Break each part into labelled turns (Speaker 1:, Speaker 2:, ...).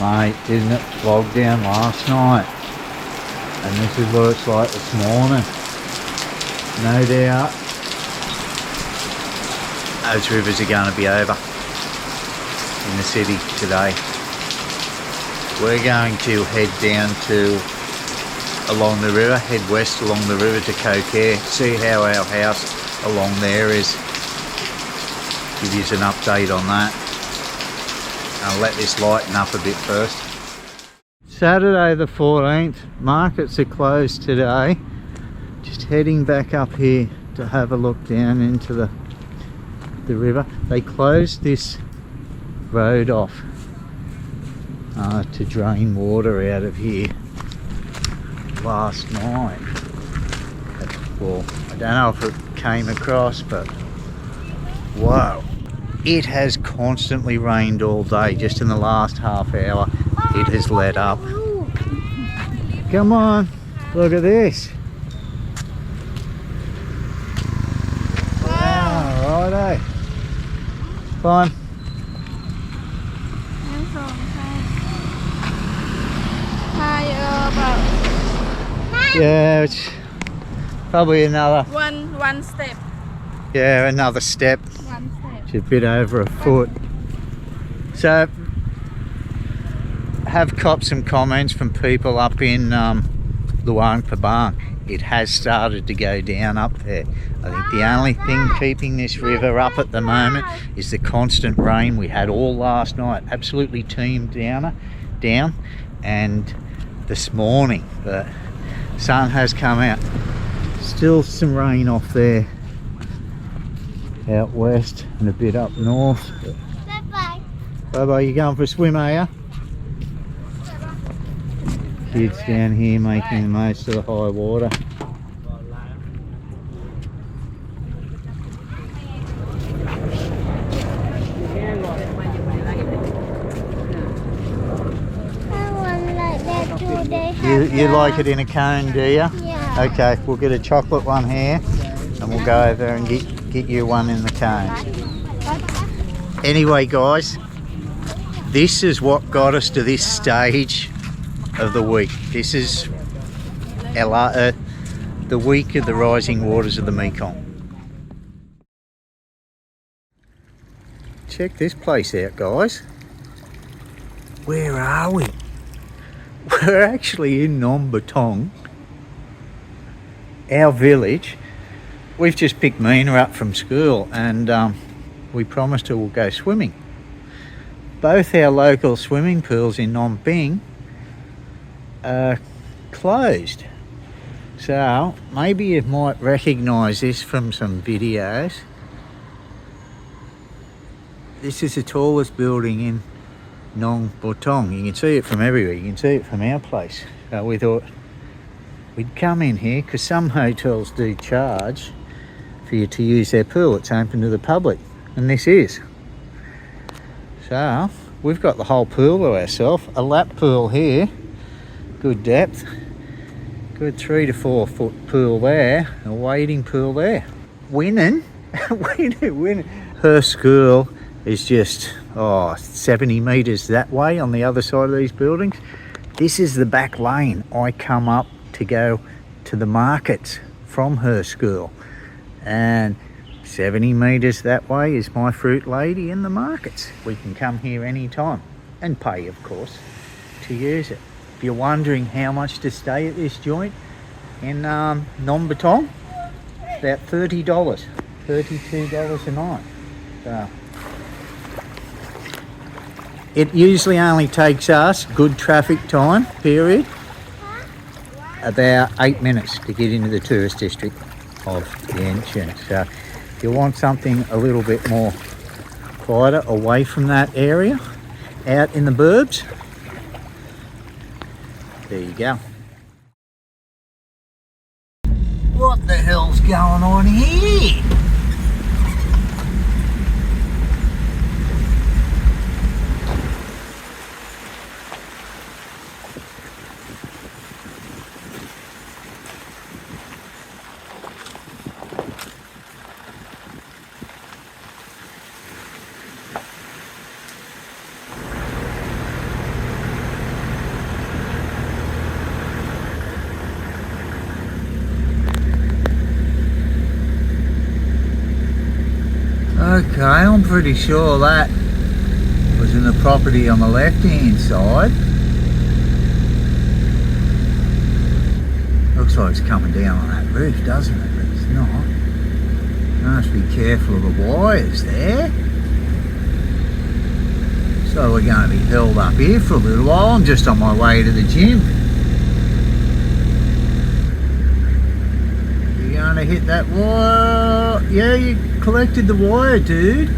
Speaker 1: Mate, didn't it flog down last night? And this is what it's like this morning. No doubt those rivers are going to be over in the city today. We're going to head down to along the river, head west along the river to Kokhea, see how our house along there is. Give you an update on that. I'll let this lighten up a bit first. Saturday the 14th, markets are closed today. Just heading back up here to have a look down into the river. They closed this road off to drain water out of here last night. Well, I don't know if it came across, but wow, it has constantly rained all day. Just in the last half hour it has let up. Come on, look at this. Wow, righto. Fine. Yeah, it's probably another
Speaker 2: one step.
Speaker 1: Yeah, another step.
Speaker 2: One step.
Speaker 1: It's a bit over a foot. So, have copped some comments from people up in Luang Prabang. It has started to go down up there. I think the only thing keeping this river up at the moment is the constant rain we had all last night. Absolutely teamed down, and this morning, but sun has come out. Still some rain off there out west and a bit up north.
Speaker 2: Bye-bye.
Speaker 1: Bye-bye. You going for a swim, are you? Kids down here making the most of the high water.
Speaker 2: I want like that too. They have
Speaker 1: You like it in a cone, do you?
Speaker 2: Yeah.
Speaker 1: Okay, we'll get a chocolate one here and we'll go over and get you one in the cone. Anyway guys, this is what got us to this stage of the week. This is the week of the rising waters of the Mekong. Check this place out, guys. Where are we? We're actually in Nom Batong, our village. We've just picked Mina up from school and we promised her we'll go swimming. Both our local swimming pools in Nom Ping are closed. So maybe you might recognise this from some videos. This is the tallest building in Nong Botong. You can see it from everywhere. You can see it from our place. So we thought we'd come in here because some hotels do charge for you to use their pool. It's open to the public, and this is. So we've got the whole pool to ourselves. A lap pool here, good depth, good 3 to 4 foot pool there, a wading pool there. Winning, winning. Her school is just 70 metres that way on the other side of these buildings. This is the back lane I come up to go to the markets from her school, and 70 metres that way is my fruit lady in the markets. We can come here anytime and pay, of course, to use it. If you're wondering how much to stay at this joint in Nom Batong, about $30, $32 a night. So it usually only takes us, good traffic time period, about 8 minutes to get into the tourist district of Vientiane. So if you want something a little bit more quieter, away from that area, out in the burbs, there you go. What the hell's going on here? Okay, I'm pretty sure that was in the property on the left-hand side. Looks like it's coming down on that roof, doesn't it? But it's not. Must be careful of the wires there. So we're going to be held up here for a little while. I'm just on my way to the gym. You're going to hit that wire. Yeah, you collected the wire, dude.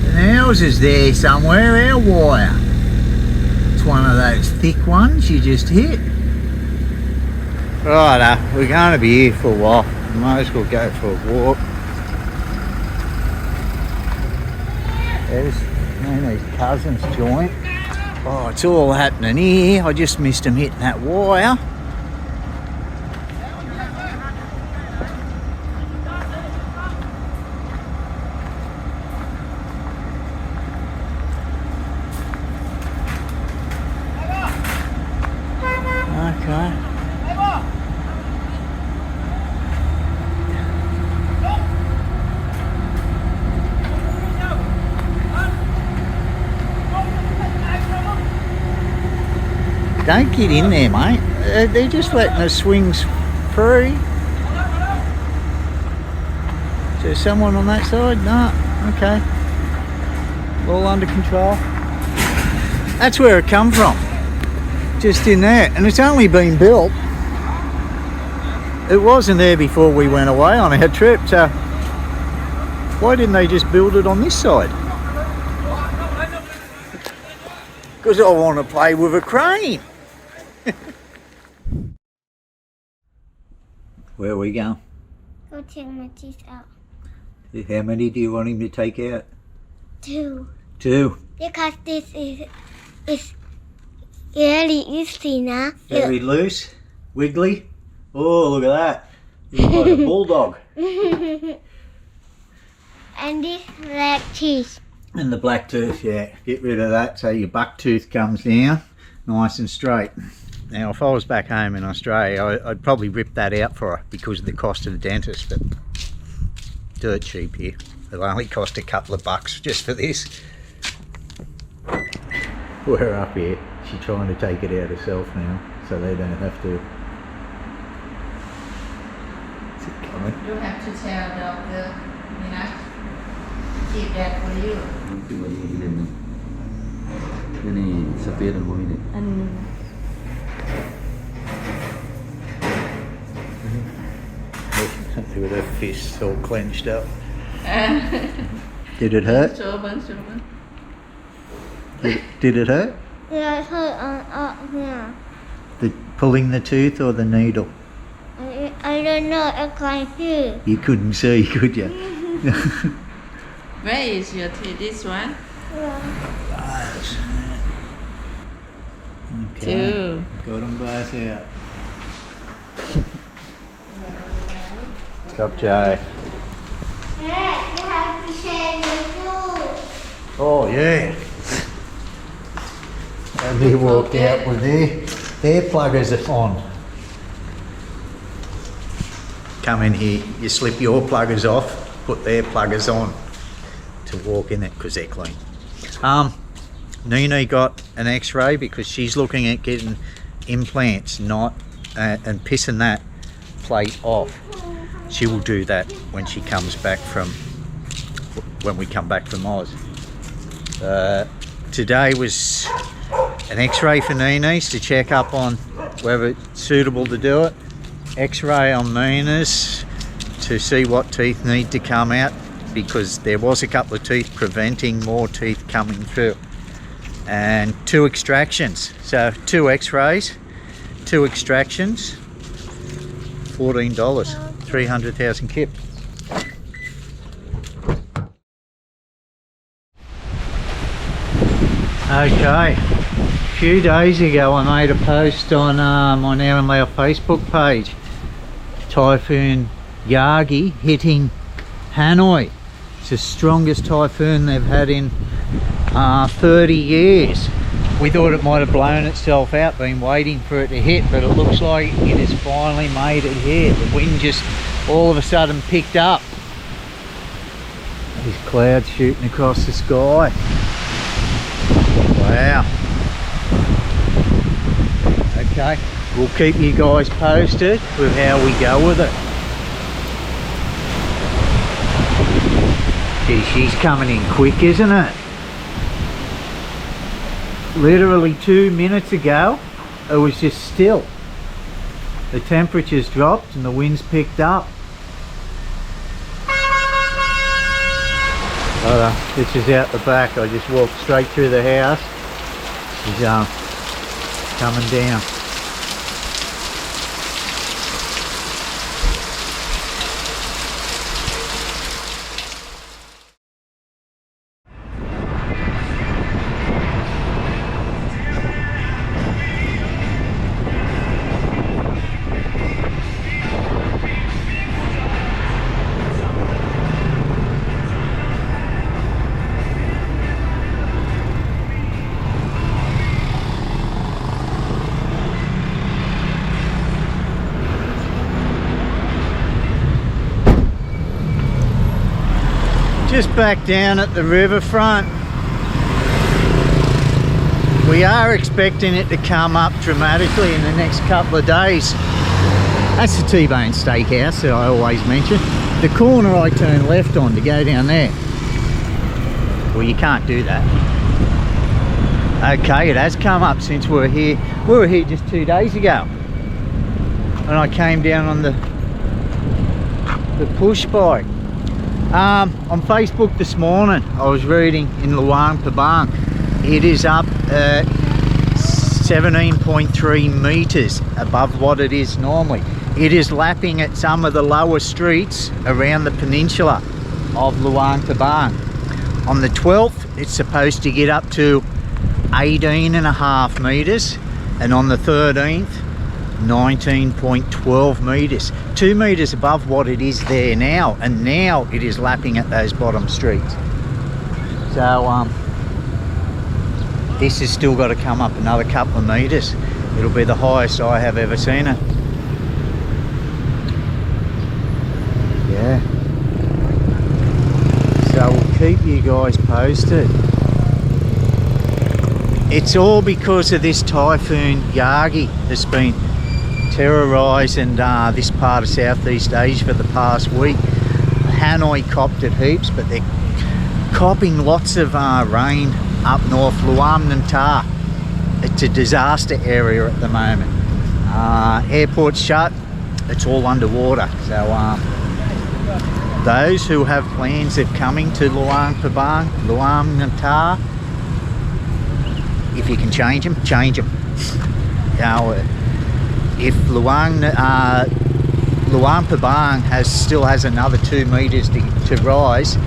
Speaker 1: And ours is there somewhere, our wire. It's one of those thick ones you just hit. Right, we're going to be here for a while. Might as well go for a walk. There's Neenee's cousin's joint. Oh, it's all happening here. I just missed him hitting that wire. Okay. Don't get in there, mate. They're just letting the swings free. Is there someone on that side? No. Okay. All under control. That's where it come from. Just in there. And it's only been built. It wasn't there before we went away on our trip, so why didn't they just build it on this side? Because I want to play with a crane. Where are we going?
Speaker 2: Go take my teeth out.
Speaker 1: How many do you want him to take out?
Speaker 2: 2.
Speaker 1: 2.
Speaker 2: Because this is really easy now.
Speaker 1: Very loose, wiggly. Oh, look at that. He's like a bulldog.
Speaker 2: And this black teeth.
Speaker 1: And the black tooth, yeah. Get rid of that so your buck tooth comes down nice and straight. Now, if I was back home in Australia, I'd probably rip that out for her because of the cost of the dentist, but dirt cheap here. It'll only cost a couple of bucks just for this. We're up here. She's trying to take it out herself now, so they don't have to. Is it coming?
Speaker 3: You have to tell doctor, keep that for you.
Speaker 1: With her fists all clenched up. Did it hurt? Did it hurt?
Speaker 2: Yeah, it hurt up here.
Speaker 1: Pulling the tooth or the needle?
Speaker 2: I don't know, I can't hear.
Speaker 1: You couldn't see, could you?
Speaker 3: Where is your teeth? This one?
Speaker 2: Yeah.
Speaker 1: Okay.
Speaker 3: 2.
Speaker 1: Got them both out. Up, Jay.
Speaker 2: Yeah, you have to share your food.
Speaker 1: Oh, yeah. And they walked out with their pluggers on. Come in here, you slip your pluggers off, put their pluggers on to walk in it because they're clean. Neenee got an x-ray because she's looking at getting implants, not and pissing that plate off. She will do that when she comes back when we come back from Oz. Today was an x-ray for Neenee's to check up on whether it's suitable to do it. X-ray on Neenee's to see what teeth need to come out because there was a couple of teeth preventing more teeth coming through. And 2 extractions. So 2 x-rays, 2 extractions, $14. 300,000 kip. Okay, a few days ago I made a post on my Neenee Lao Facebook page. Typhoon Yagi hitting Hanoi. It's the strongest typhoon they've had in 30 years. We thought it might have blown itself out, been waiting for it to hit, but it looks like it has finally made it here. The wind just all of a sudden picked up. These clouds shooting across the sky. Wow. Okay, we'll keep you guys posted with how we go with it. Gee, she's coming in quick, isn't it? Literally 2 minutes ago, it was just still. The temperatures dropped and the winds picked up. This is out the back. I just walked straight through the house. She's coming down. Just back down at the riverfront. We are expecting it to come up dramatically in the next couple of days. That's the T-Bone Steakhouse that I always mention. The corner I turn left on to go down there. Well, you can't do that. Okay, it has come up since we were here. We were here just 2 days ago. And I came down on the push bike. On Facebook this morning, I was reading in Luang Prabang, it is up at 17.3 meters above what it is normally. It is lapping at some of the lower streets around the peninsula of Luang Prabang. On the 12th, it's supposed to get up to 18.5 meters, and on the 13th, 19.12 meters, 2 meters above what it is there now, and now it is lapping at those bottom streets. So this has still got to come up another couple of meters. It'll be the highest I have ever seen it. Yeah, so we'll keep you guys posted. It's all because of this Typhoon Yagi that's been terrorising this part of Southeast Asia for the past week. Hanoi copped it heaps, but they're copping lots of rain up north, Luang Nantah. It's a disaster area at the moment. Airport's shut, it's all underwater. So those who have plans of coming to Luang Prabang, Luang Nantah, if you can change them, change them. You know, if Luang Prabang still has another 2 meters to rise,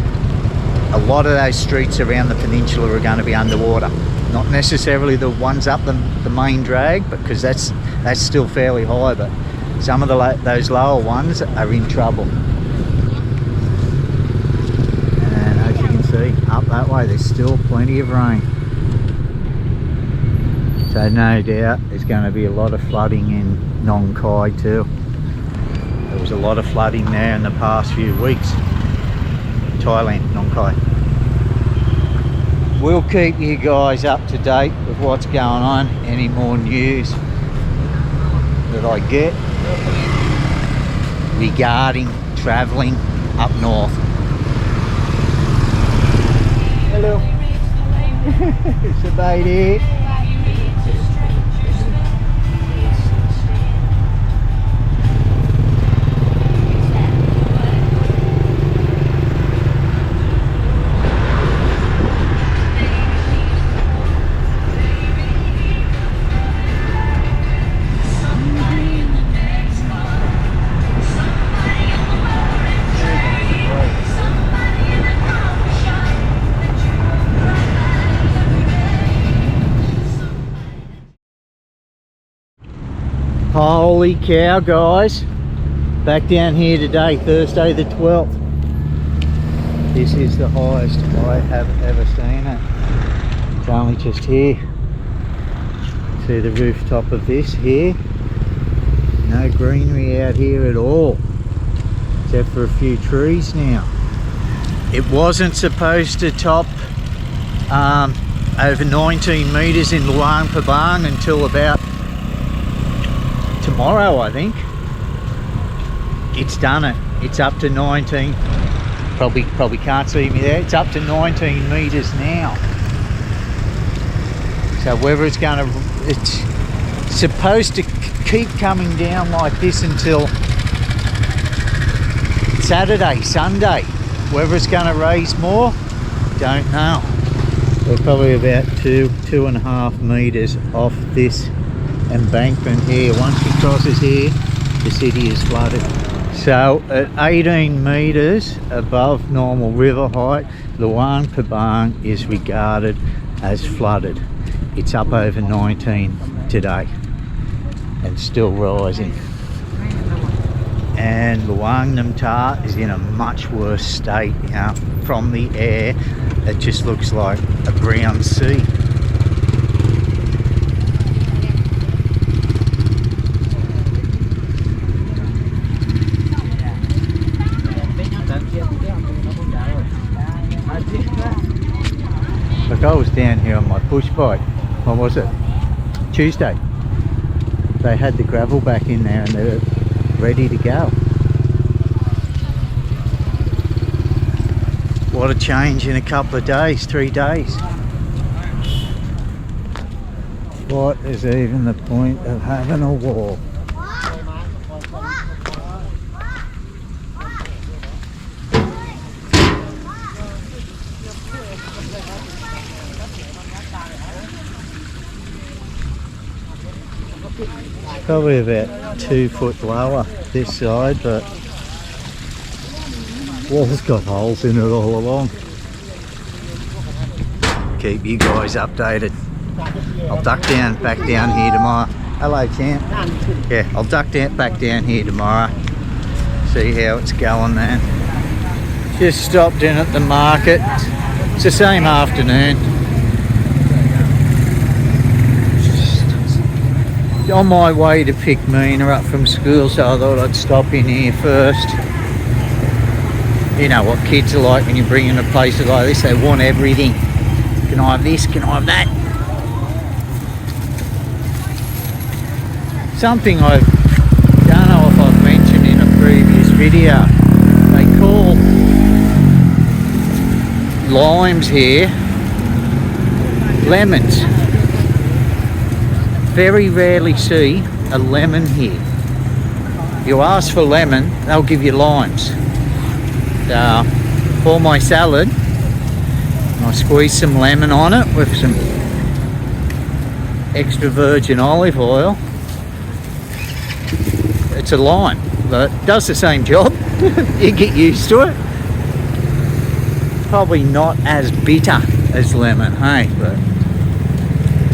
Speaker 1: a lot of those streets around the peninsula are going to be underwater. Not necessarily the ones up the main drag, because that's still fairly high, but some of those lower ones are in trouble. And as you can see, up that way there's still plenty of rain. So no doubt there's going to be a lot of flooding in Nong Khai too. There was a lot of flooding there in the past few weeks. Thailand, Nong Khai. We'll keep you guys up to date with what's going on. Any more news that I get regarding travelling up north. Hello. It's about it. Holy cow, guys, back down here today, Thursday the 12th. This is the highest I have ever seen it. It's only just here. See the rooftop of this here? No greenery out here at all. except for a few trees now. It wasn't supposed to top over 19 metres in Luang Prabang until about tomorrow, I think. It's done it. It's up to 19. Probably can't see me there. It's up to 19 metres now. So whether it's going to, it's supposed to keep coming down like this until Saturday, Sunday. Whether it's going to raise more, don't know. We're probably about 2.5 metres off this embankment here. Once it crosses here, the city is flooded. So at 18 metres above normal river height, Luang Prabang is regarded as flooded. It's up over 19 today and still rising. And Luang Namtar is in a much worse state. You know, from the air, it just looks like a brown sea. Like I was down here on my push bike, what was it? Tuesday. They had the gravel back in there and they're ready to go. What a change in a couple of days, 3 days. What is even the point of having a wall? Probably about 2 foot lower this side, but wall's got holes in it all along. Keep you guys updated. I'll duck back down here tomorrow. Hello, champ. Yeah, I'll duck back down here tomorrow. See how it's going, man. Just stopped in at the market. It's the same afternoon. On my way to pick Mina up from school, so I thought I'd stop in here first. You know what kids are like when you bring them to places like this, they want everything. Can I have this? Can I have that? Something I don't know if I've mentioned in a previous video. They call limes here lemons. Very rarely see a lemon here. You ask for lemon, they'll give you limes. For my salad, I squeeze some lemon on it with some extra virgin olive oil. It's a lime, but it does the same job. You get used to it. Probably not as bitter as lemon, hey, but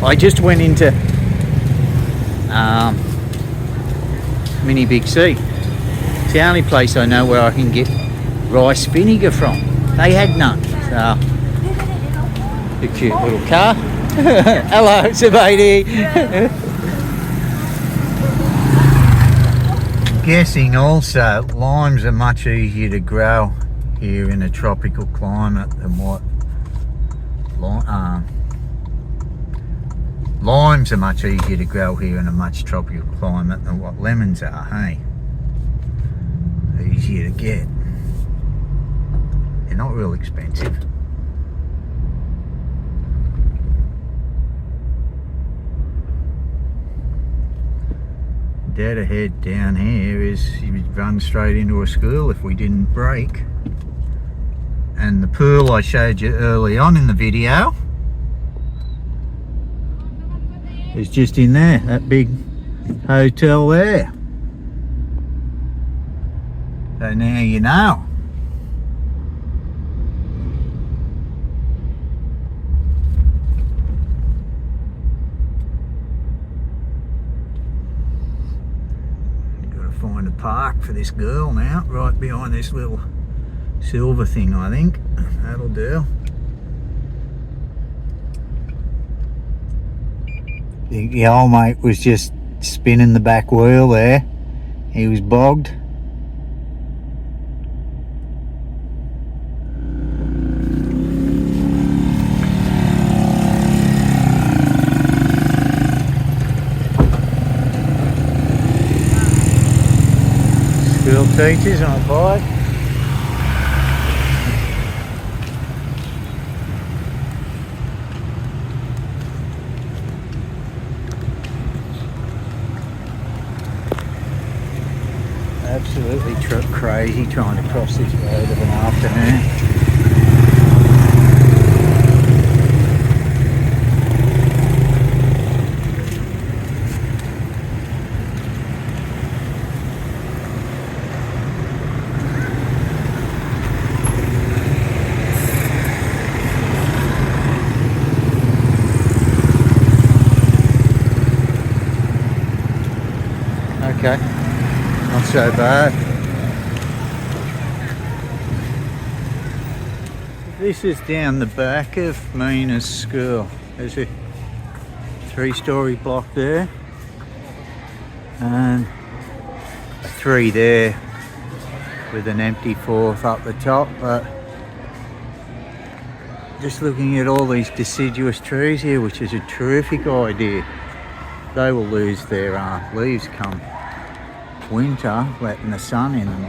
Speaker 1: I just went into Mini Big C. It's the only place I know where I can get rice vinegar from. They had none. So, a cute little car. Hello, Sabadi. Guessing also, limes are much easier to grow here in a tropical climate than what limes are much easier to grow here in a much tropical climate than what lemons are, hey? Easier to get. They're not real expensive. Dead ahead down here is you would run straight into a school if we didn't brake. And the pool I showed you early on in the video is just in there, that big hotel there. So now you know. Got to find a park for this girl now, right behind this little silver thing, I think. That'll do. The old mate was just spinning the back wheel there. He was bogged. features on a bike. Absolutely crazy trying to cross this road of an afternoon. Okay, not so bad. This is down the back of Neenee's school. There's a 3-story block there and a 3 there with an empty 4th up the top, but just looking at all these deciduous trees here, which is a terrific idea. They will lose their leaves come winter, letting the sun in them.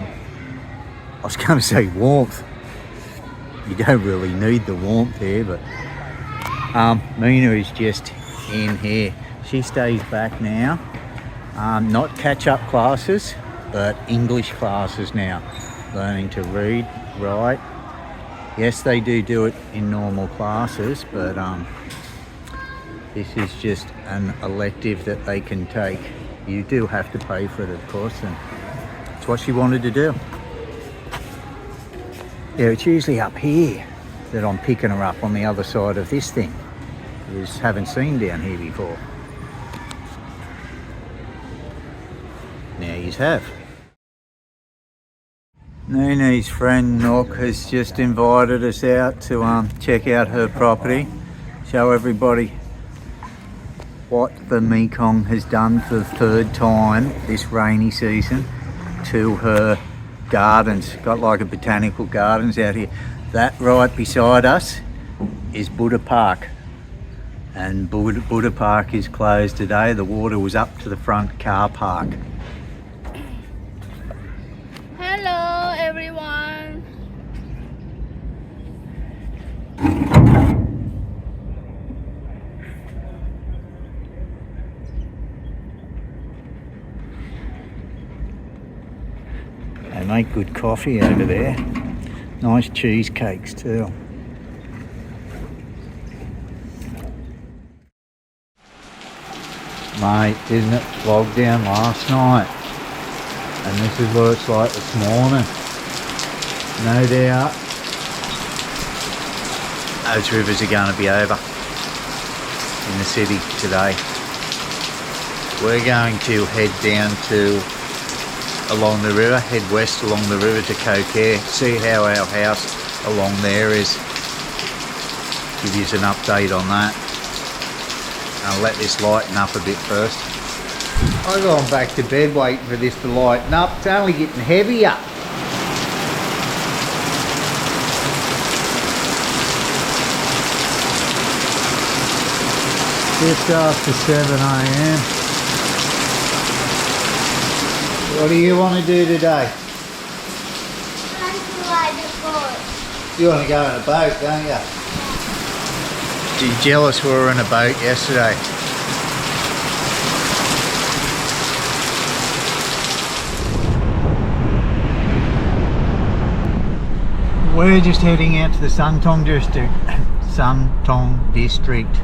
Speaker 1: I was going to say warmth. You don't really need the warmth here, but Neenee is just in here. She stays back now. Not catch-up classes, but English classes now. Learning to read, write. Yes, they do it in normal classes, but this is just an elective that they can take. You do have to pay for it, of course, and it's what she wanted to do. Yeah, it's usually up here that I'm picking her up on the other side of this thing. You just haven't seen down here before. Now you have. Neenee's friend Nook has just invited us out to check out her property, show everybody what the Mekong has done for the 3rd time this rainy season to her gardens. Got like a botanical gardens out here. That right beside us is Buddha Park, and Buddha Park is closed today. The water was up to the front car park.
Speaker 2: Hello everyone.
Speaker 1: They make good coffee over there. Nice cheesecakes too. Mate, isn't it flogged down last night? And this is what it's like this morning. No doubt those rivers are going to be over in the city today. We're going to head down to along the river, head west along the river to Kokhea, see how our house along there is. Give you an update on that. I'll let this lighten up a bit first. I've gone back to bed waiting for this to lighten up. It's only getting heavier. Just after 7 AM. What do you want to do today?
Speaker 2: I want to ride the boat.
Speaker 1: You want to go in a boat, don't you? You're jealous we were in a boat yesterday. We're just heading out to the Sangthong District. Sangthong District.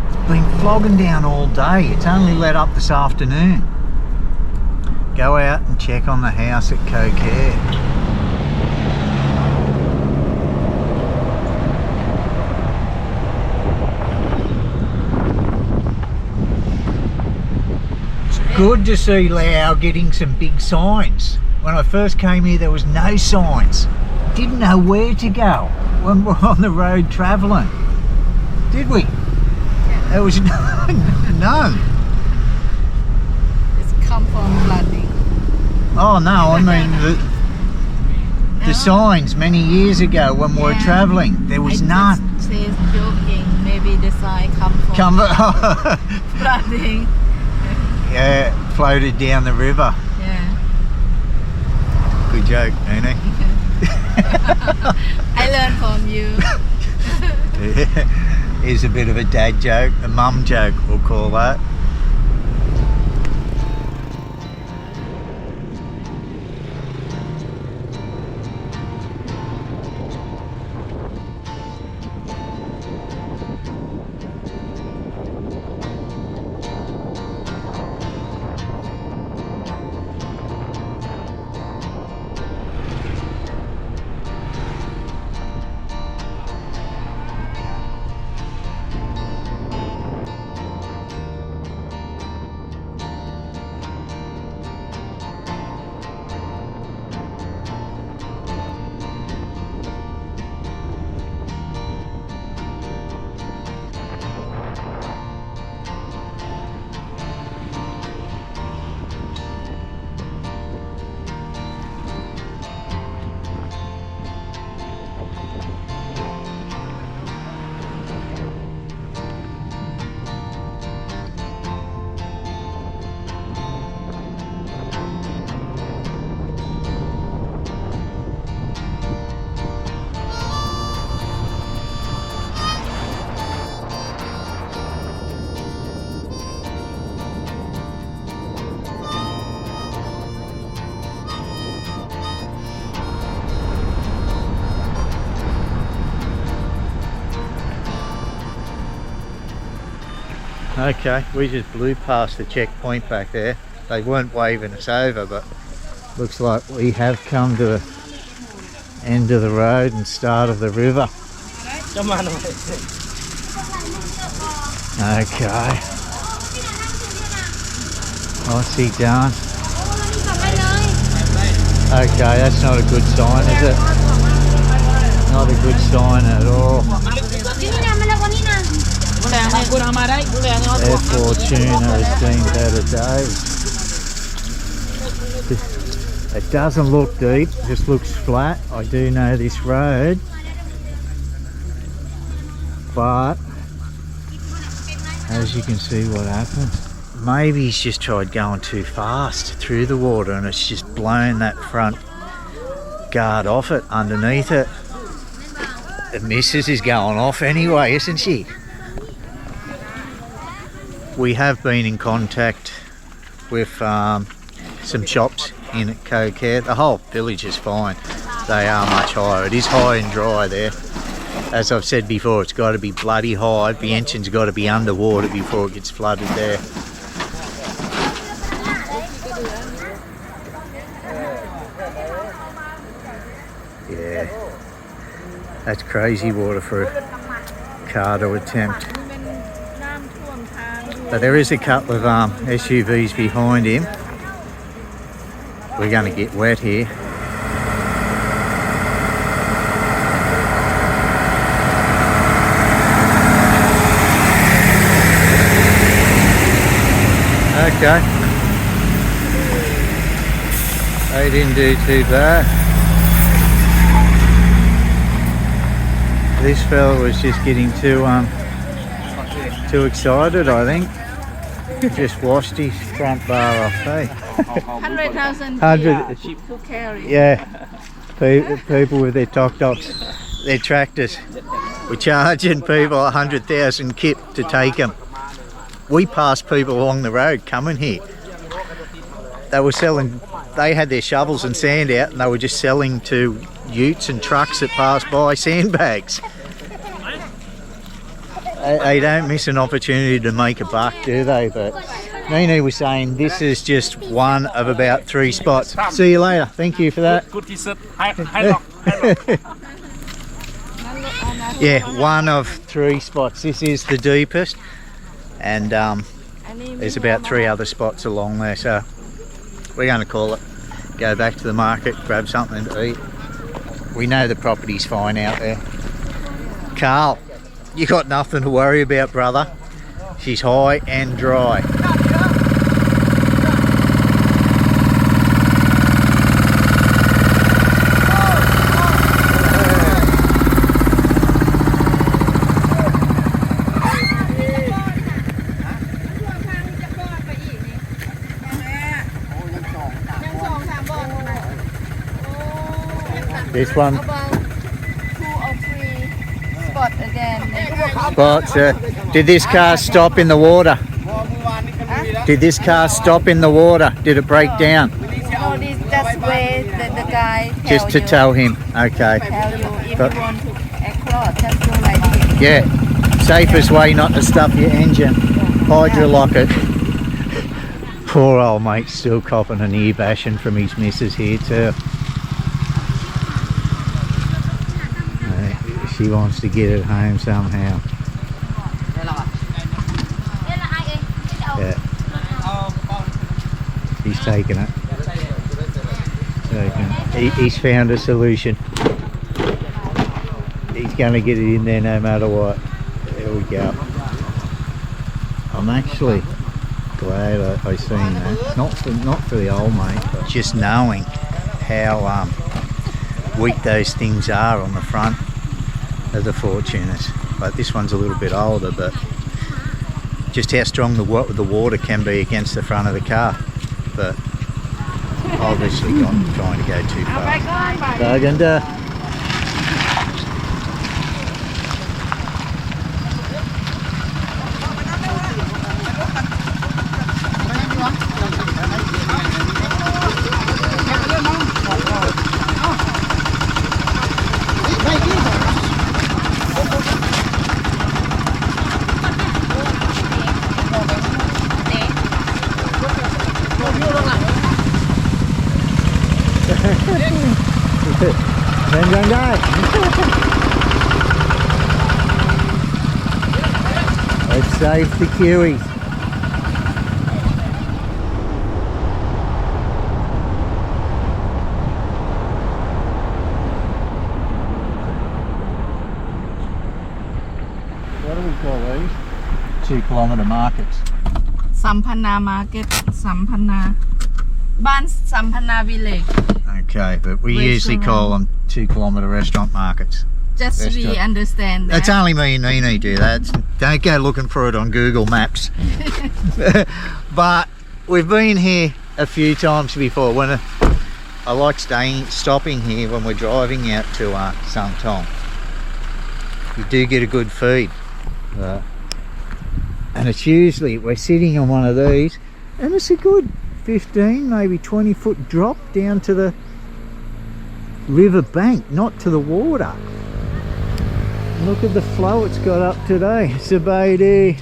Speaker 1: It's been flogging down all day. It's only let up this afternoon. Go out and check on the house at Kokhea. It's good to see Lao getting some big signs. When I first came here there was no signs. Didn't know where to go when we're on the road travelling. Did we?
Speaker 3: Yeah.
Speaker 1: There was none.
Speaker 3: It's come from flooding.
Speaker 1: Oh no, I mean the signs many years ago when we were travelling, there was none.
Speaker 3: She's joking, maybe the sign come from flooding.
Speaker 1: Yeah, floated down the river.
Speaker 3: Yeah.
Speaker 1: Good joke, Neenee.
Speaker 3: I learned from you.
Speaker 1: Here's a bit of a dad joke, a mum joke, we'll call that. Okay, we just blew past the checkpoint back there. They weren't waving us over, but looks like we have come to the end of the road and start of the river. Okay. What's he done? Okay, that's not a good sign, is it? Not a good sign at all. Their Fortuna has seen better days. It doesn't look deep, just looks flat. I do know this road, but as you can see what happened. Maybe he's just tried going too fast through the water and it's just blown that front guard off it, underneath it. The missus is going off anyway, isn't she? We have been in contact with some shops in Kokhea. The whole village is fine. They are much higher. It is high and dry there. As I've said before, it's got to be bloody high. Vientiane's got to be underwater before it gets flooded there. Yeah, that's crazy water for a car to attempt. But there is a couple of SUVs behind him. We're going to get wet here. Okay. They didn't do too bad. This fella was just getting too excited, I think. Just washed his front bar off, hey?
Speaker 3: 100,000 sheep to carry.
Speaker 1: Yeah, people with their tok-toks, their tractors. We're charging people 100,000 kip to take them. We passed people along the road coming here. They were selling, they had their shovels and sand out and they were just selling to utes and trucks that passed by sandbags. They don't miss an opportunity to make a buck, do they? But Neenee was saying this is just one of about 3 spots. See you later. Thank you for that. Yeah, one of 3 spots. This is the deepest, and there's about 3 other spots along there. So we're going to call it. Go back to the market, grab something to eat. We know the property's fine out there. Carl, you got nothing to worry about, brother. She's high and dry. This one.
Speaker 3: About 2 or 3 spot again.
Speaker 1: Spots. Did this car stop in the water? Did this car stop in the water? Did it break down?
Speaker 3: No, this just where the guy
Speaker 1: Just to tell him. Okay.
Speaker 3: tell you if
Speaker 1: But-
Speaker 3: you want to across, just go like this.
Speaker 1: Yeah. Safest way not to stuff your engine. Hydrolock it. Poor old mate still copping an ear bashing from his missus here too. She wants to get it home somehow. Yeah. He's taking it. He's found a solution. He's going to get it in there no matter what. There we go. I'm actually glad I seen that. Not for the old mate, but just knowing how weak those things are on the front of the Fortuners. But this one's a little bit older, but just how strong the water can be against the front of the car. But obviously not trying to go too far. Baganda. Let's save the Kiwis. What do we call these? 2 kilometre markets.
Speaker 3: สัมพันนา market สัมพันนาบ้านสัมพันนา village.
Speaker 1: Okay, but we usually call them 2 kilometre restaurant markets.
Speaker 3: Just we
Speaker 1: Restaurant.
Speaker 3: understand that.
Speaker 1: It's only me and Neenee do that. Don't go looking for it on Google Maps. But we've been here a few times before. When I like stopping here when we're driving out to Sangthong. You do get a good feed. And it's usually, we're sitting on one of these and it's a good 15, maybe 20 foot drop down to the river bank, not to the water. Look at the flow it's got up today. It's a baby.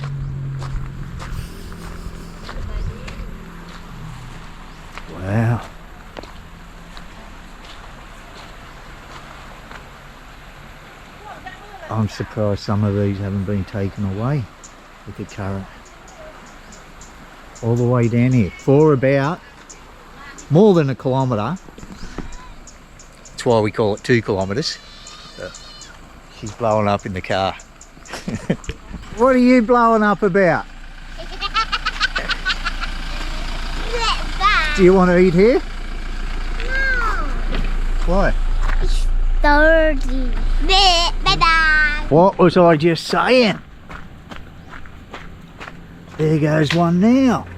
Speaker 1: Wow. I'm surprised some of these haven't been taken away with the current. All the way down here for about more than a kilometre. That's why we call it 2 kilometres. She's blowing up in the car. What are you blowing up about? Do you want to eat here?
Speaker 2: No.
Speaker 1: Why?
Speaker 2: It's dirty. Bye-bye.
Speaker 1: What was I just saying? There goes one now.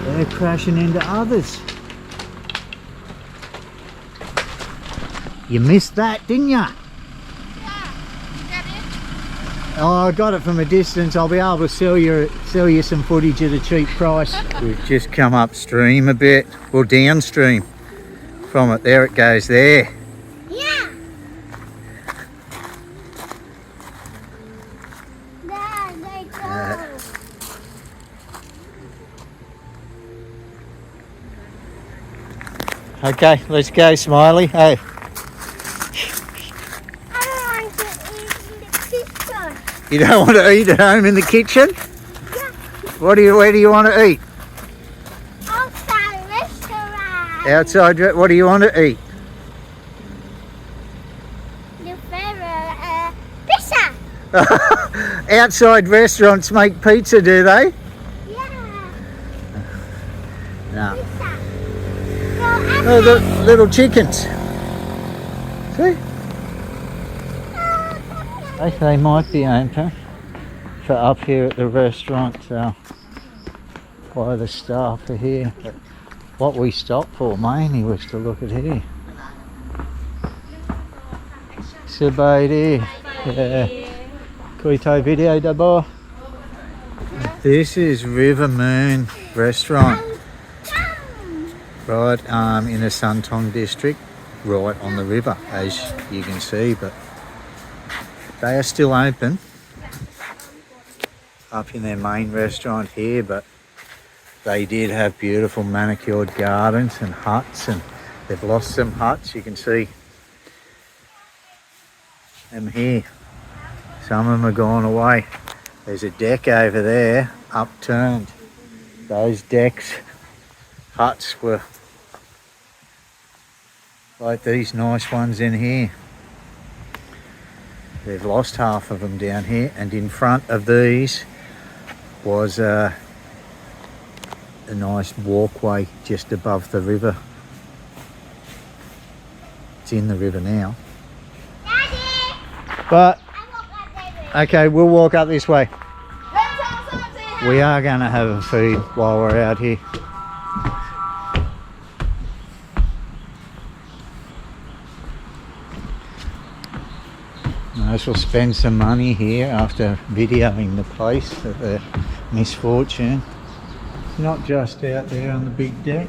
Speaker 1: They're crashing into others. You missed that, didn't ya? Oh, I got it from a distance. I'll be able to sell you some footage at a cheap price. We've just come upstream a bit, well downstream from it. There it goes there.
Speaker 2: Yeah. There they go.
Speaker 1: Okay, let's go, Smiley. Hey.
Speaker 2: I don't want to eat in the kitchen.
Speaker 1: You don't want to eat at home in the kitchen?
Speaker 2: Yeah.
Speaker 1: Where do you want to eat?
Speaker 2: Outside restaurant.
Speaker 1: Outside, what do you want to eat?
Speaker 2: Your favorite pizza.
Speaker 1: Outside restaurants make pizza, do they?
Speaker 2: Yeah.
Speaker 1: No.
Speaker 2: Pizza.
Speaker 1: Oh, the little chickens. See? They might be open for up here at the restaurant while the staff are here. But what we stopped for mainly was to look at here. Sabaydi. Yeah. Koi thai video d'abord. This is River Moon restaurant. Right in the Sangthong District, right on the river, as you can see, but they are still open up in their main restaurant here, but they did have beautiful manicured gardens and huts, and they've lost some huts. You can see them here. Some of them are gone away. There's a deck over there, upturned. Those decks, huts were like these nice ones in here. They've lost half of them down here, and in front of these was a nice walkway just above the river. It's in the river now.
Speaker 2: Daddy,
Speaker 1: But,
Speaker 2: I walk up there.
Speaker 1: okay, we'll walk up this way. We are going to have a feed while we're out here. Might as well spend some money here after videoing the place of the misfortune. Not just out there on the big deck,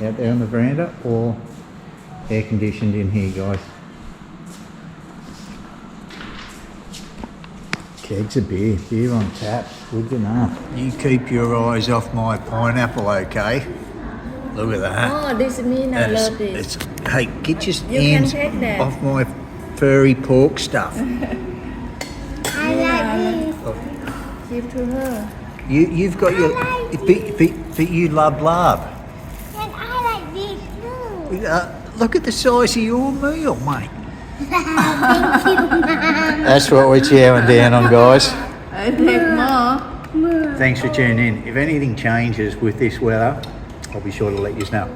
Speaker 1: out there on the veranda, or air conditioned in here, guys. Kegs of beer on tap, good enough. You keep your eyes off my pineapple, okay? Look at that.
Speaker 3: Oh, this mean I love this.
Speaker 1: Hey, get your
Speaker 3: You
Speaker 1: hands
Speaker 3: can take that.
Speaker 1: off my furry pork stuff.
Speaker 2: I like this.
Speaker 3: Give to her.
Speaker 1: You've got your, but you love love.
Speaker 2: And I like this too.
Speaker 1: Look at the size of your meal, mate. That's what we're chowing down on, guys.
Speaker 3: I take more.
Speaker 1: Thanks for tuning in. If anything changes with this weather, I'll be sure to let you know.